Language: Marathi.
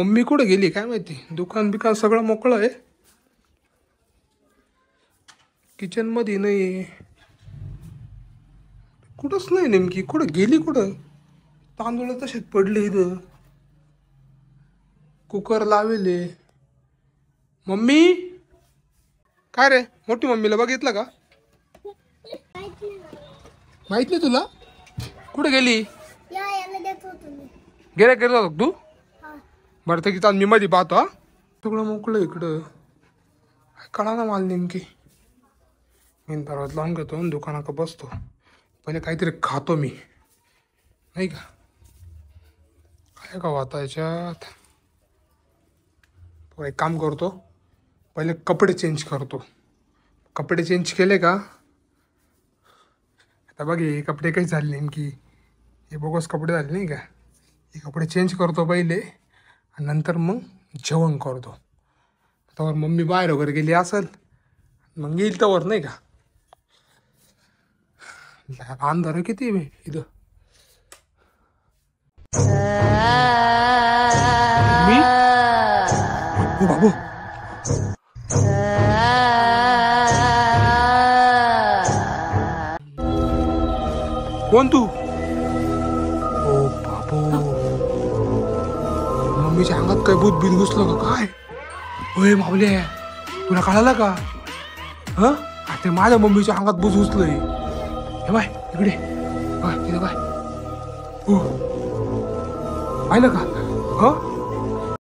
मम्मी कुठे गेली काय माहिती. दुकान बिकान सगळं मोकळं आहे. किचन मध्ये नाही, कुठंच नाही. नेमकी कुठं गेली, कुठं. तांदूळ तसेच पडले इथं. कुकर लावेले. मम्मी काय रे, मोठी मम्मीला बघितलं का? माहित नाही तुला? कुठे गेली? गेल्या गेला तू? बरं तर की मी मध्ये पाहतो. हा सगळं मोकळं इकडं. कळा ना मला नेमकी. मी दरवाजा लावून घेतो आणि दुकानात बसतो. पहिले काहीतरी खातो मी, नाही का? काय का वाता याच्यात. एक काम करतो, पहिले कपडे चेंज करतो. कपडे चेंज केले का, आता बघ हे कपडे काही झाले नेमकी. हे बोगस कपडे झाले नाही का. हे कपडे चेंज करतो पहिले आणि नंतर मग जेवण करतो. त्यावर मम्मी बाहेर वगैरे गेली असेल, मग येईल त्यावर नाही का. अंधार किती इथं. मी बाबू कोण तू? ओ बाबू, मम्मीच्या अंगात काय भूत बीत घुसलं का काय? होय मावले, तुला कळालं का? हा ते माझ्या मम्मीच्या अंगात भूत घुसलंय. हे बाय इकडे, तिथं बाय. हो पाहिलं का?